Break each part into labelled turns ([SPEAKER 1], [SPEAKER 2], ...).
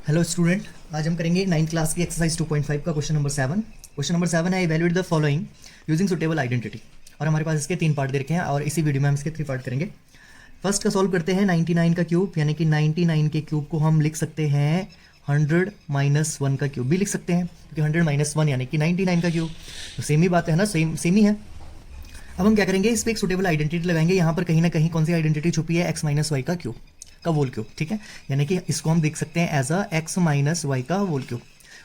[SPEAKER 1] Hello student, आज हम करेंगे 9th क्लास की एक्सरसाइज 2.5 का क्वेश्चन नंबर 7। क्वेश्चन नंबर 7 है evaluate the following using suitable identity. और हमारे पास इसके 3 पार्ट दे रखे हैं और इसी वीडियो में हम इसके 3 पार्ट करेंगे। फर्स्ट का सॉल्व करते हैं 99 का क्यूब, यानी कि 99 के क्यूब को हम लिख सकते हैं 100 माइनस 1 का क्यूब भी लिख सकते हैं, क्योंकि 100 माइनस 1 यानी कि 99 का क्यूब। तो सेम ही बात है ना, सेम ही है। अब हम क्या करेंगे, इस पर एक सुटेबल आइडेंटिटी लगाएंगे। यहाँ पर कहीं ना कहीं कौन सी आइडेंटिटी छुपी है, एक्स माइनस वाई का क्यूब का होल क्यूब। ठीक है, यानी कि इसको हम देख सकते हैं as a x minus y का होल क्यूब।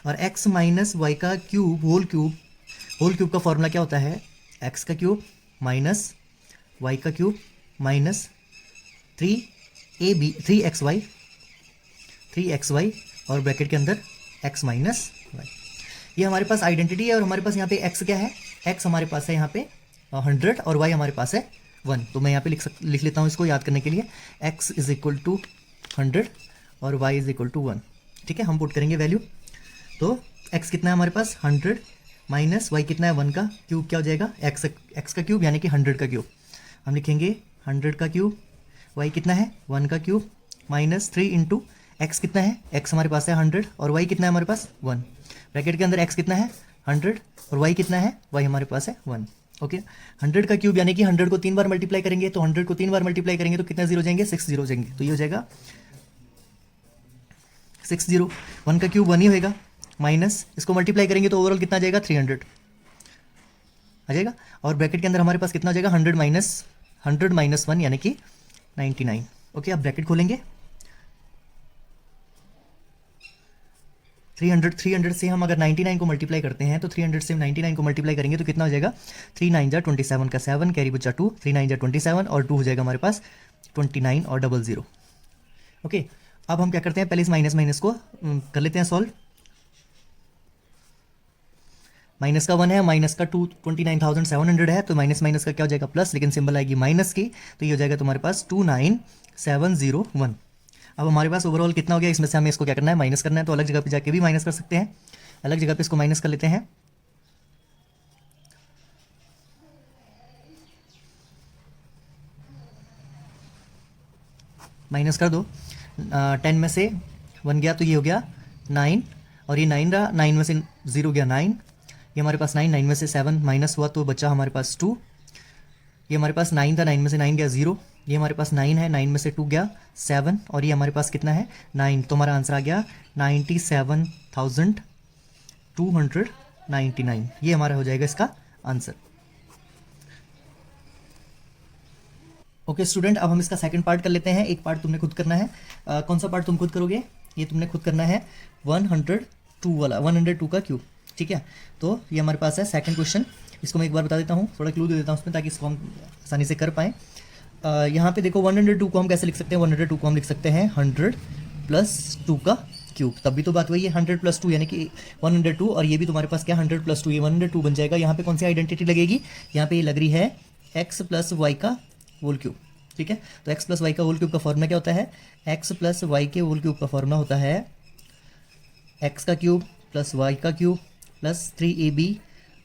[SPEAKER 1] और एक्स माइनस वाई का क्यूब होल क्यूब का फॉर्मूला क्या होता है, एक्स का क्यूब माइनस वाई का क्यूब माइनस 3xy और ब्रैकेट के अंदर x माइनस वाई। ये हमारे पास आइडेंटिटी है। और हमारे पास यहाँ पे x क्या है, x हमारे पास है यहाँ पे 100 और y हमारे पास है 1। तो मैं यहाँ पे लिख लेता हूँ इसको याद करने के लिए, x इज इक्वल टू 100 और y इज इक्वल टू 1। ठीक है, हम पुट करेंगे वैल्यू। तो x कितना है हमारे पास 100 माइनस y कितना है 1 का क्यूब, क्या हो जाएगा x का क्यूब यानी कि 100 का क्यूब। हम लिखेंगे 100 का क्यूब, y कितना है 1 का क्यूब माइनस 3 इंटू एक्स कितना है, x हमारे पास है 100 और y कितना है हमारे पास 1। ब्रैकेट के अंदर x कितना है 100 और y कितना है, y हमारे पास है 1। ओके, 100 का क्यूब यानी कि 100 को 3 बार मल्टीप्लाई करेंगे, तो 100 को 3 बार मल्टीप्लाई करेंगे तो कितना जीरो जाएंगे, 6 जीरो जाएंगे। तो ये हो जाएगा 6 जीरो। 1 का क्यूब 1 ही होएगा, माइनस इसको मल्टीप्लाई करेंगे तो ओवरऑल कितना जाएगा 300 आ जाएगा। और ब्रैकेट के अंदर हमारे पास कितना जाएगा 100 माइनस 1 यानी कि 99। ओके, अब ब्रैकेट खोलेंगे, 300 से हम अगर 99 को मल्टीप्लाई करते हैं तो 300 से 99 को मल्टीप्लाई करेंगे तो कितना हो जाएगा, 3 9 जा 27 का 7 कैरी बचा 2, 3 9 जा 27 और 2 हो जाएगा हमारे पास 29 और 00। ओके, अब हम क्या करते हैं, पहले इस माइनस को कर लेते हैं सॉल्व। माइनस का 1 है, माइनस का 29,700 है, तो माइनस का क्या हो जाएगा प्लस, लेकिन सिंबल आएगी माइनस की, तो ये हो जाएगा तुम्हारे पास 29701। अब हमारे पास ओवरऑल कितना हो गया, इसमें से हमें इसको क्या करना है, माइनस करना है। तो अलग जगह पे जाके भी माइनस कर सकते हैं, अलग जगह पे इसको माइनस कर लेते हैं। माइनस कर दो, 10 में से 1 गया तो ये हो गया 9 और ये 9 रहा, 9 में से 0 गया 9, ये हमारे पास 9 में से 7 माइनस हुआ तो बचा हमारे पास 2। ये हमारे पास 9 था, 9 में से 9 गया 0, ये हमारे पास 9 है, 9 में से 2 गया 7 और ये हमारे पास कितना है 9। तो हमारा आंसर आ गया 97,299। ये हमारा हो जाएगा इसका आंसर। ओके स्टूडेंट, अब हम इसका सेकंड पार्ट कर लेते हैं। एक पार्ट तुमने खुद करना है। कौन सा पार्ट तुम खुद करोगे, ये तुमने खुद करना है 102 वाला, 102 का क्यूब। ठीक है, तो ये हमारे पास है सेकंड क्वेश्चन। इसको मैं एक बार बता देता हूँ, थोड़ा क्लू दे देता हूँ उसमें ताकि इसको हम आसानी से कर पाएँ। यहाँ पे देखो 102 को हम कैसे लिख सकते हैं, 102 को हम लिख सकते हैं 100 प्लस 2 का क्यूब। तब भी तो बात वही है, 100 प्लस 2 यानी कि 102, और ये भी तुम्हारे पास क्या 100 प्लस 2, ये 102 बन जाएगा। यहाँ पे कौन सी आइडेंटिटी लगेगी, यहाँ पे ये लग रही है एक्स प्लस वाई का होल क्यूब। ठीक है, तो एक्स प्लस वाई का होल क्यूब का फॉर्मूला क्या होता है, एक्स प्लस वाई के होल क्यूब का फॉर्मूला होता है एक्स का क्यूब प्लस वाई का क्यूब प्लस 3ab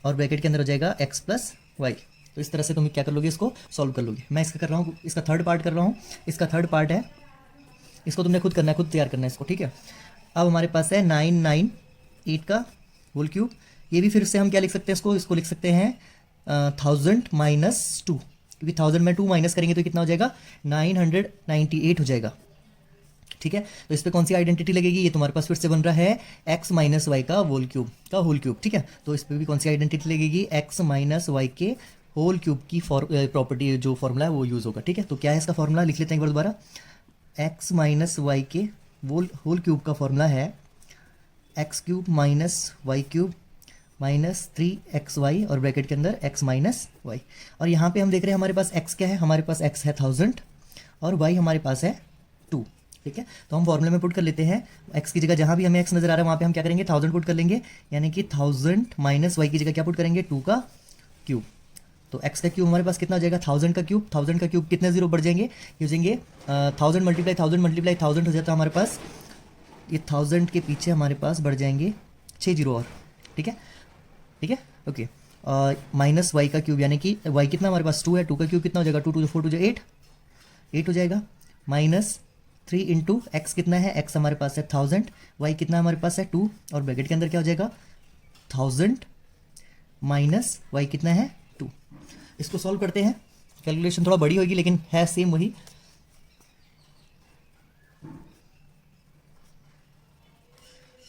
[SPEAKER 1] और ब्रैकेट के अंदर हो जाएगा एक्स प्लस वाई। तो इस तरह से तुम क्या कर लोगे, इसको सॉल्व कर लोगे। मैं इसका कर रहा हूँ, इसका थर्ड पार्ट कर रहा हूँ। इसका थर्ड पार्ट है, इसको तुमने खुद करना है, खुद तैयार करना है इसको। ठीक है, अब हमारे पास है 998 का होल क्यूब। ये भी फिर से हम क्या लिख सकते हैं, इसको लिख सकते हैं 1000 माइनस 2, क्योंकि 1000 में 2 माइनस करेंगे तो कितना हो जाएगा 998 हो जाएगा। ठीक है, तो इस पर कौन सी आइडेंटिटी लगेगी, ये तुम्हारे पास फिर से बन रहा है एक्स माइनस वाई का होल क्यूब। ठीक है, तो इस पर भी कौन सी आइडेंटिटी लगेगी, एक्स माइनस वाई के होल क्यूब की प्रॉपर्टी जो फॉर्मूला है वो यूज़ होगा। ठीक है, तो क्या है इसका फॉर्मूला, लिख लेते हैं एक बार दोबारा। एक्स माइनस वाई के होल क्यूब का फॉर्मूला है x cube minus y cube minus 3xy और ब्रैकेट के अंदर x माइनस वाई। और यहाँ पे हम देख रहे हैं हमारे पास x क्या है, हमारे पास x है 1000 और y हमारे पास है 2। ठीक है, तो हम फॉर्मूले में पुट कर लेते हैं, x की जगह जहाँ भी हमें x नजर आ रहा है वहाँ पे हम क्या करेंगे 1000 पुट कर लेंगे, यानी कि 1000 माइनस वाई की जगह क्या पुट करेंगे 2 का क्यूब। तो x का क्यूब हमारे पास कितना हो जाएगा 1000 का क्यूब। 1000 का क्यूब कितने जीरो बढ़ जाएंगे, ये हो जाएंगे 1000 मल्टीप्लाई 1000 हो जाता है हमारे पास, ये 1000 के पीछे हमारे पास बढ़ जाएंगे 6 जीरो और। ठीक है, ओके, माइनस वाई का क्यूब यानी कि वाई कितना हमारे पास 2 है, 2 का क्यूब कितना हो जाएगा 2 2 4 2 8 हो जाएगा, माइनस 3 इंटू एक्स कितना है, एक्स हमारे पास है 1000, वाई कितना हमारे पास है 2, और ब्रैकेट के अंदर क्या हो जाएगा 1000 माइनस वाई कितना है 2। इसको सॉल्व करते हैं, कैलकुलेशन थोड़ा बड़ी होगी लेकिन है सेम वही।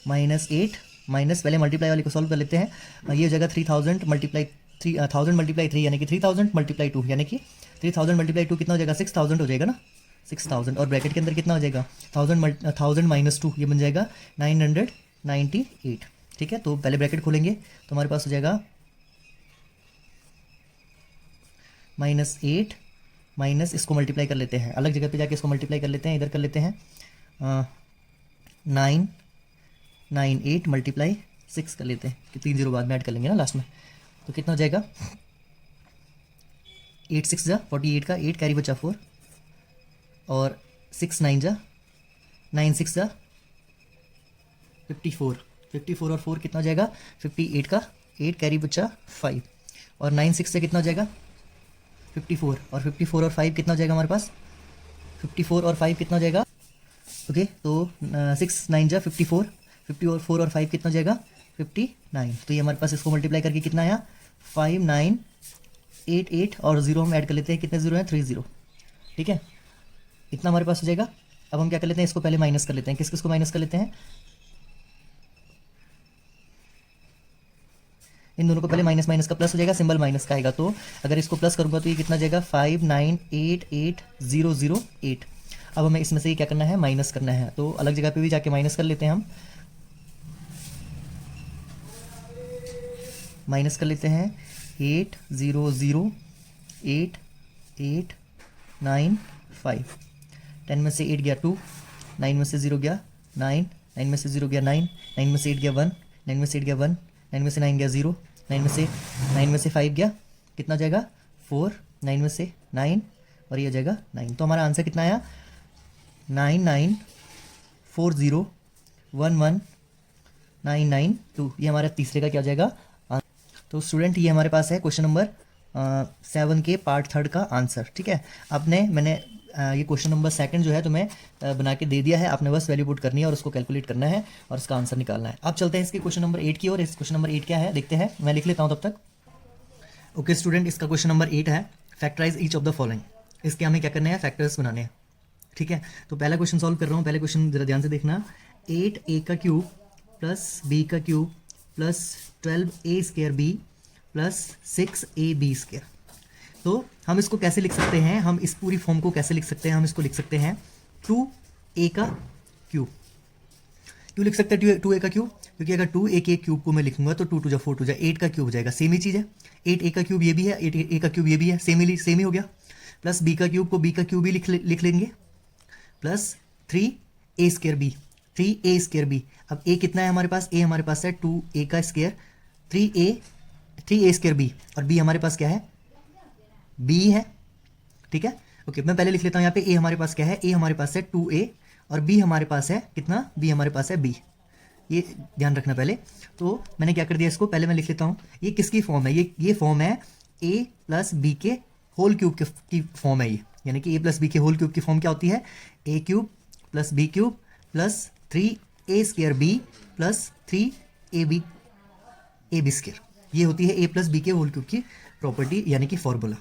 [SPEAKER 1] -8 माइनस, पहले मल्टीप्लाई वाले को सॉल्व कर लेते हैं। ये हो जाएगा 3000 मल्टीप्लाई 3000 मल्टीप्लाई 3 यानी कि 3000 मल्टीप्लाई 2 यानी कि 3000 मल्टीप्लाई 2 कितना हो जाएगा 6000 हो जाएगा ना, 6000, और ब्रैकेट के अंदर कितना हो जाएगा 1000 माइनस 2, ये बन जाएगा 998। ठीक है, तो पहले ब्रैकेट खोलेंगे तो हमारे पास हो जाएगा -8 माइनस, इसको मल्टीप्लाई कर लेते हैं, अलग जगह पे जाके इसको मल्टीप्लाई कर लेते हैं, इधर कर लेते हैं 998 मल्टीप्लाई 6 कर लेते हैं कि 3 0 बाद में ऐड कर लेंगे ना लास्ट में, तो कितना हो जाएगा 8 6 जा 48 का 8 कैरी बचा 4, और 6 9 जा 9 6 जा 54 और 4 कितना हो जाएगा 58 का 8 कैरी बचा 5, और 9 6 से कितना हो जाएगा 54, और 54 और 5 कितना हो जाएगा हमारे पास 54 और 5 कितना हो जाएगा, ओके तो 6 9 जा 54, 54 और 5 कितना हो जाएगा 59, तो ये हमारे पास इसको मल्टीप्लाई करके कितना आया 5988, और 0 हम ऐड कर लेते हैं, कितने 0 हैं 3 0। ठीक है, इतना हमारे पास हो जाएगा। अब हम क्या कर लेते हैं, इसको पहले माइनस कर लेते हैं, किस किस को माइनस कर लेते हैं, इन दोनों को पहले माइनस माइनस का प्लस हो जाएगा, सिंबल माइनस का आएगा, तो अगर इसको प्लस करूंगा तो ये कितना जाएगा 5988,008। अब हमें इसमें से ये क्या करना है माइनस करना है, तो अलग जगह पे भी जाके माइनस कर लेते हैं, हम माइनस कर लेते हैं 8008895। 10 में से 8 गया 2, 9 में से 0 गया 9, 9 में से 0 गया 9, 9 में से 8 गया 1, 9 में से 8 गया 1, 9 में से 9 गया 0, 9 में से 5 गया कितना जाएगा 4, 9 में से 9, और ये हो जाएगा 9। तो हमारा आंसर कितना आया 9940119992। ये हमारा तीसरे का क्या हो जाएगा। तो स्टूडेंट ये हमारे पास है क्वेश्चन नंबर 7 के पार्ट 3 का आंसर। ठीक है, मैंने ये क्वेश्चन नंबर 2 जो है तुम्हें बना के दे दिया है, आपने बस वैल्यू पुट करनी है और उसको कैलकुलेट करना है और इसका आंसर निकालना है। अब चलते हैं इसके क्वेश्चन नंबर 8 की ओर। इस क्वेश्चन नंबर 8 क्या है देखते हैं, मैं लिख लेता हूँ तब तक। ओके स्टूडेंट, इसका क्वेश्चन नंबर 8 है factorise each of the following. इसके हमें क्या करने हैं फैक्टर्स बनाने हैं। ठीक है, तो पहला क्वेश्चन सॉल्व कर रहा हूँ। पहले क्वेश्चन जरा ध्यान से देखना, 8a का क्यूब प्लस b का cube plus 12a² b plus 6ab²। तो हम इसको कैसे लिख सकते हैं, हम इस पूरी फॉर्म को कैसे लिख सकते हैं, हम इसको लिख सकते हैं 2a का क्यूब। क्यों लिख सकते हैं 2a का क्यूब, क्योंकि अगर 2a के क्यूब को मैं लिखूंगा तो 2 2 जा 4 2 जा 8 का क्यूब हो जाएगा, सेम ही चीज़ है। 8a का क्यूब ये भी है, 8a का क्यूब ये भी है, सेम ही हो गया। प्लस b का क्यूब को b का क्यूब भी लिख लेंगे, प्लस 3a² b। अब a कितना है हमारे पास, a हमारे पास है 2a का स्क्वायर, 3a² b, और b हमारे पास क्या है b है। ठीक है, ओके मैं पहले लिख लेता हूँ यहाँ पे a हमारे पास क्या है, a हमारे पास है 2a और b हमारे पास है कितना, b हमारे पास है b। ये ध्यान रखना पहले। तो मैंने क्या कर दिया इसको, पहले मैं लिख लेता हूँ ये किसकी फॉर्म है, ये फॉर्म है a प्लस b के होल क्यूब की फॉर्म है ये, यानी कि a प्लस b के होल क्यूब की फॉर्म क्या होती है, a³ plus b³ plus 3a² b plus 3ab²। ये होती है a प्लस b के होल क्यूब की प्रॉपर्टी, यानी कि फॉर्मूला।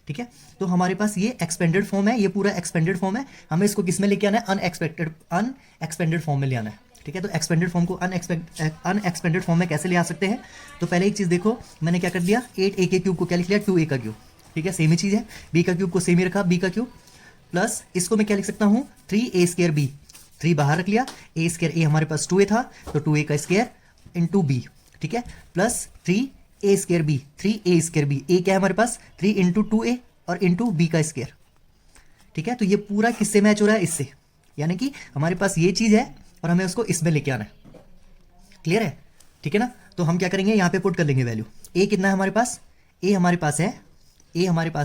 [SPEAKER 1] ठीक है, तो हमारे पास ये एक्सपेंडेड फॉर्म है, ये पूरा एक्सपेंडेड फॉर्म है। हमें इसको किस में लेके आना है, अनएक्सपेंडेड फॉर्म में ले आना है। ठीक है, तो एक्सपेंडेड फॉर्म को अनएक्सपेंडेड फॉर्म में कैसे ले आ सकते हैं, तो पहले एक चीज़ देखो, मैंने क्या कर दिया 8a के क्यूब को क्या लिख लिया 2a का क्यूब। ठीक है, सेम ही चीज़ है, b का क्यूब को सेम ही रखा, b का क्यूब प्लस इसको मैं क्या लिख सकता हूँ 3a² b, 3 बाहर रख लिया, a² हमारे पास 2a था तो 2a का स्क्वायर इंटू b। ठीक है, plus 3a² b, 3a² b, a क्या है हमारे पास 3 इंटू 2a और इंटू b का स्क्वायर। ठीक है, तो ये पूरा किससे मैच हो रहा है, इससे, यानी कि हमारे पास ये चीज़ है और हमें उसको इसमें लेके आना है। क्लियर है, ठीक है ना। तो हम क्या करेंगे, यहाँ पे पुट कर लेंगे वैल्यू। a कितना है हमारे पास, a हमारे पास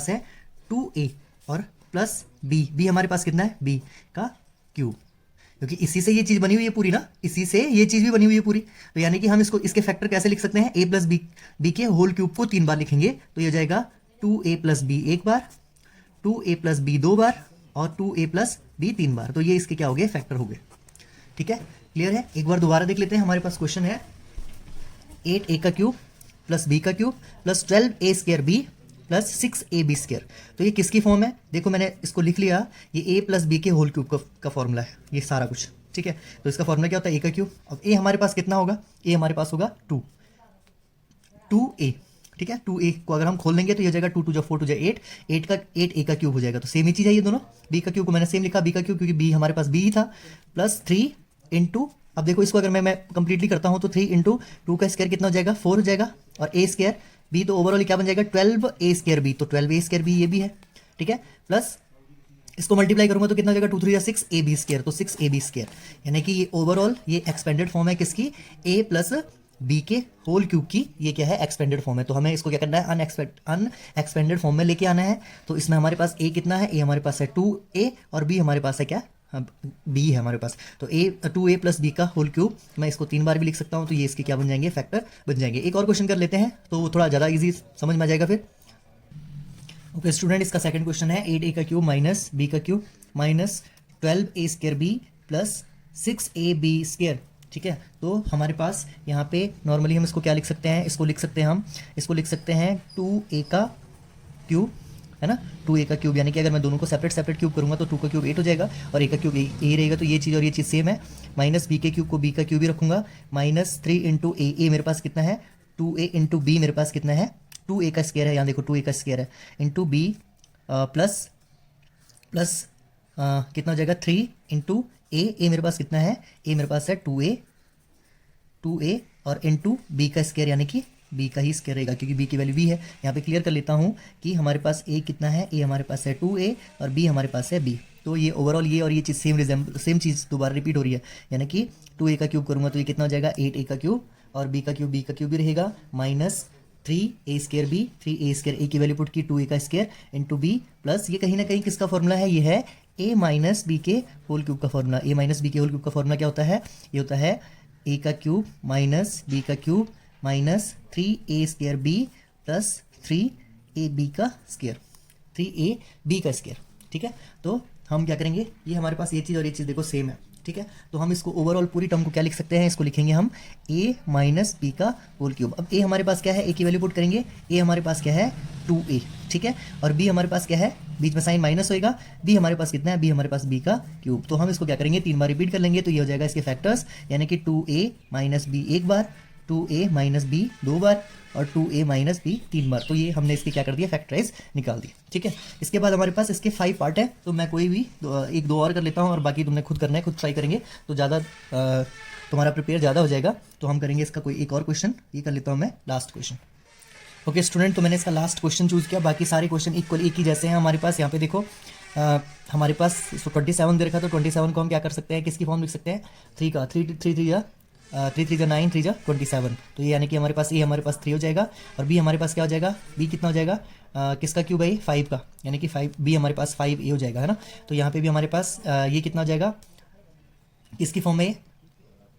[SPEAKER 1] है 2a और प्लस b हमारे पास कितना है b का क्यूब, क्योंकि इसी से ये चीज़ बनी हुई है पूरी ना, इसी से ये चीज़ भी बनी हुई है पूरी। तो यानी कि हम इसके फैक्टर कैसे लिख सकते हैं, a प्लस b के होल क्यूब को 3 बार लिखेंगे, तो ये जाएगा 2a प्लस b 1 बार, 2a प्लस b 2 बार और 2a प्लस बी 3 बार, तो ये इसके क्या हो गए, फैक्टर हो गए। ठीक है, क्लियर है। एक बार दोबारा देख लेते हैं। हमारे पास क्वेश्चन है 8a का क्यूब प्लस b का cube plus 12a square b plus 6ab square. तो ये किसकी फॉर्म है, देखो मैंने इसको लिख लिया, ये a प्लस बी के होल क्यूब का फॉर्मूला है ये सारा कुछ। ठीक है, तो इसका फॉर्मूला क्या होता है, a का क्यूब। अब a हमारे पास कितना होगा, a हमारे पास होगा 2a। ठीक है, 2a को अगर हम खोल लेंगे तो ये हो जाएगा 2 2 जा 4 2 जा 8, 8a का क्यूब हो जाएगा। तो सेम ही चीज़ है ये दोनों। b का क्यूब को मैंने सेम लिखा, b का क्यूब क्योंकि b हमारे पास b ही था, प्लस 3 इंटू, अब देखो इसको अगर मैं कंप्लीटली करता हूँ तो 3 इंटू 2 का स्क्वायर कितना हो जाएगा, 4 हो जाएगा, और a स्क्वायर b तो ओवरऑल क्या बन जाएगा 12a स्क्वायर b, तो 12a स्क्वायर b ये भी है। ठीक है, प्लस इसको मल्टीप्लाई करूंगा तो कितना हो जाएगा 2 3 या 6ab स्क्वायर, तो 6ab स्क्वायर, यानी कि ये ओवरऑल ये एक्सपेंडेड फॉर्म है किसकी, a प्लस b के होल क्यूब की, ये क्या है एक्सपेंडेड फॉर्म है। तो हमें इसको क्या करना है, अनएक्सपेंडेड फॉर्म में लेके आना है। तो इसमें हमारे पास a कितना है, a हमारे पास है 2a और b हमारे पास है क्या, b है हमारे पास। तो 2a प्लस b का होल क्यूब मैं इसको 3 बार भी लिख सकता हूँ, तो ये इसके क्या बन जाएंगे, फैक्टर बन जाएंगे। एक और क्वेश्चन कर लेते हैं तो वो थोड़ा ज़्यादा ईजी समझ में आ जाएगा फिर। ओके स्टूडेंट, इसका सेकंड क्वेश्चन है 8a का क्यूब माइनस b का cube minus 12a square b plus 6ab square. ठीक है, तो हमारे पास यहाँ पे नॉर्मली हम इसको क्या लिख सकते हैं, इसको लिख सकते हैं 2a का क्यूब, है ना, 2a का क्यूब, यानी कि अगर मैं दोनों को सेपरेट क्यूब करूंगा तो 2 का क्यूब 8 हो जाएगा और a का क्यूब a रहेगा, तो ये चीज़ और ये चीज़ सेम है। माइनस b के क्यूब को b का क्यूब ही रखूंगा, माइनस 3 इंटू a मेरे पास कितना है 2a इंटू b मेरे पास कितना है 2a का स्क्वायर है, यहाँ देखो 2a का स्क्वायर है, इंटू b प्लस कितना हो जाएगा 3 इंटू a मेरे पास कितना है, a मेरे पास है 2a और इंटू b का स्क्वायर, यानी कि b का ही स्क्वायर रहेगा क्योंकि b की वैल्यू b है। यहाँ पे क्लियर कर लेता हूँ कि हमारे पास a कितना है, a हमारे पास है 2a और b हमारे पास है b। तो ये ओवरऑल ये और ये चीज़ सेम चीज़ दोबारा रिपीट हो रही है, यानी कि 2a का क्यूब करूँगा तो ये कितना हो जाएगा 8a का क्यूब और b का क्यूब भी रहेगा minus 3a square b, 3a square a की वैल्यू पुट की 2a का स्क्वायर इंटू b प्लस ये कहीं ना कहीं किसका फॉर्मूला है, ये है a माइनस बी के होल क्यूब का फॉर्मूला। a माइनस बी के होल क्यूब का फॉर्मूला क्या होता है, ये होता है a का क्यूब माइनस b का cube minus 3a square b plus 3ab का स्क्वायर, 3ab का स्क्वायर। ठीक है, तो हम क्या करेंगे, ये हमारे पास ये चीज़ और ये चीज़ देखो सेम है। ठीक है, तो हम इसको ओवरऑल पूरी टर्म को क्या लिख सकते हैं, इसको लिखेंगे हम a माइनस बी का होल क्यूब। अब a हमारे पास क्या है, a की वैल्यू पुट करेंगे, a हमारे पास क्या है 2a। ठीक है, और b हमारे पास क्या है, बीच में साइन माइनस होएगा, b हमारे पास कितना है, b हमारे पास b का क्यूब। तो हम इसको क्या करेंगे 3 बार रिपीट कर लेंगे, तो ये हो जाएगा इसके फैक्टर्स, यानी कि 2a माइनस बी 1 बार, 2a माइनस बी 2 बार और 2a माइनस बी 3 बार। तो ये हमने इसके क्या कर दिया, फैक्टराइज निकाल दिया। ठीक है, इसके बाद हमारे पास इसके 5 पार्ट है, तो मैं कोई भी एक दो और कर लेता हूँ और बाकी तुमने खुद करना है, खुद ट्राई करेंगे तो ज़्यादा तुम्हारा प्रिपेयर ज़्यादा हो जाएगा। तो हम करेंगे इसका कोई एक और क्वेश्चन, ये कर लेता हूँ मैं लास्ट क्वेश्चन। ओके स्टूडेंट, तो मैंने इसका लास्ट क्वेश्चन चूज़ किया, बाकी सारे क्वेश्चन इक्वल एक ही जैसे हैं हमारे पास। यहाँ पे देखो हमारे पास 27 दे रखा, तो 27 को हम क्या कर सकते हैं, किसकी फॉर्म लिख सकते हैं 3 का, 3 3 या 3 3 9 3 27। तो ये यानी कि हमारे पास a हमारे पास 3 हो जाएगा और b हमारे पास क्या हो जाएगा, b कितना हो जाएगा, किसका क्यूब है 5 का, यानी कि 5 b हमारे पास 5a हो जाएगा, है ना। तो यहाँ पे भी हमारे पास ये कितना हो जाएगा, किसकी फॉर्म में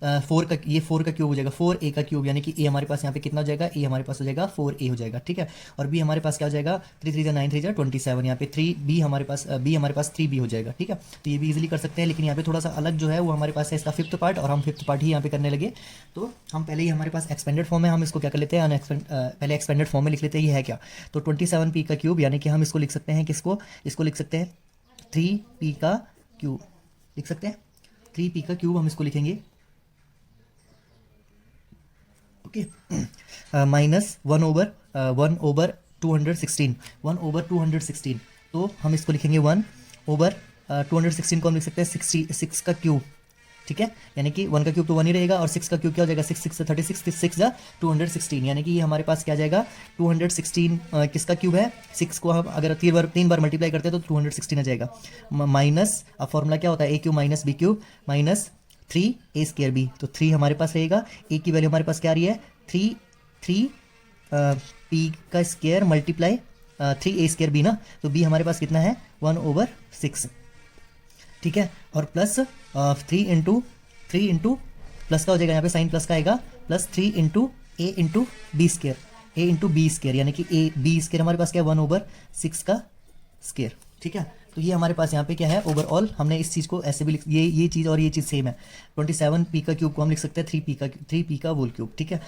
[SPEAKER 1] 4 का, ये 4 का क्यूब हो जाएगा 4a का क्यूब, यानी कि a हमारे पास यहाँ पे कितना हो जाएगा, a हमारे पास हो जाएगा 4a हो जाएगा। ठीक है, और b हमारे पास क्या हो जाएगा 3 3 9 3 27, यहाँ पे 3b हमारे पास 3b हो जाएगा। ठीक है, तो ये भी इजीली कर सकते हैं, लेकिन यहाँ पे थोड़ा सा अलग जो है वो हमारे पास है इसका 5th पार्ट, और हम 5th पार्ट ही यहाँ पे करने लगे। तो हम पहले ही हमारे पास एक्सपेंडेड फॉर्म है, हम इसको क्या कर लेते हैं पहले एक्सपेंडेड फॉर्म में लिख लेते हैं, ये है क्या, तो 27p का क्यूब, यानी कि हम इसको लिख सकते हैं किसको, इसको लिख सकते हैं 3p का क्यूब, लिख सकते हैं 3p का क्यूब हम इसको लिखेंगे। ओके, माइनस 1 ओवर 216, तो हम इसको लिखेंगे 1 ओवर 216 को हम लिख सकते हैं 66 का क्यूब। ठीक है, यानी कि 1 का क्यूब तो 1 ही रहेगा और 6 का क्यूब क्या हो जाएगा 6 6 36 6 जा 216, यानी कि ये हमारे पास क्या जाएगा 216 किसका क्यूब है, 6 को हम अगर 3 बार मल्टीप्लाई करते हैं तो 216 आ जाएगा। माइनस, अब फॉर्मूला क्या होता है a cube minus b cube minus 3a square b, तो 3 हमारे पास रहेगा, a की वैल्यू हमारे पास क्या आ रही है 3 p का square multiply 3a square b ना, तो b हमारे पास कितना है 1 ओवर 6। ठीक है, और प्लस 3 इंटू प्लस का हो जाएगा, यहाँ पे साइन प्लस का आएगा, plus 3 into a into b square, यानी कि a b स्क्वायर हमारे पास क्या है 1 ओवर 6 का स्क्वायर। ठीक है, तो ये हमारे पास यहाँ पे क्या है, ओवरऑल हमने इस चीज़ को ऐसे भी लिख, ये चीज़ और ये चीज़ सेम है। 27p का क्यूब को हम लिख सकते हैं 3p का होल क्यूब, ठीक है।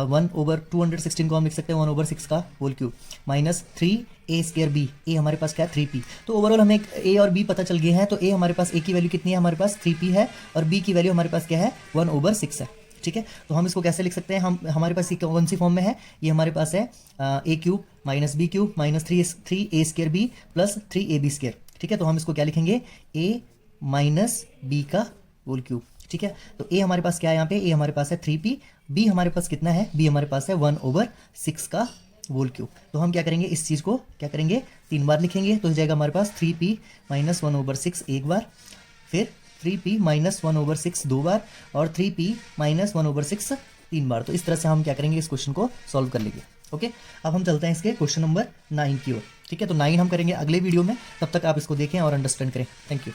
[SPEAKER 1] 1/216 को हम लिख सकते हैं 1/6 का होल क्यूब, माइनस 3a²b, ए हमारे पास क्या है 3p। तो ओवरऑल हमें ए और बी पता चल गए हैं। तो ए हमारे पास, ए की वैल्यू कितनी है हमारे पास 3p है, और बी की वैल्यू हमारे पास क्या है 1/6 है, ठीक है। तो हम इसको कैसे लिख सकते हैं, हम हमारे पास कौन सी फॉर्म में है, ये हमारे पास है a cube minus b cube minus 3a² plus 3ab², ठीक है। तो हम इसको क्या लिखेंगे, ए माइनस बी का होल क्यूब, ठीक है। तो ए हमारे पास क्या है यहाँ पे, ए हमारे पास है 3p, बी हमारे पास कितना है, बी हमारे पास है 1/6 का होल क्यूब। तो हम क्या करेंगे, इस चीज़ को क्या करेंगे 3 बार लिखेंगे, तो हो जाएगा हमारे पास 3p माइनस 1/6 एक बार, फिर 3p माइनस 1/6 दो बार, और 3p माइनस 1/6 तीन बार। तो इस तरह से हम क्या करेंगे, इस क्वेश्चन को सॉल्व कर लेंगे। ओके, अब हम चलते हैं इसके क्वेश्चन नंबर 9 की ओर, ठीक है। तो 9 हम करेंगे अगले वीडियो में, तब तक आप इसको देखें और अंडरस्टैंड करें। Thank you.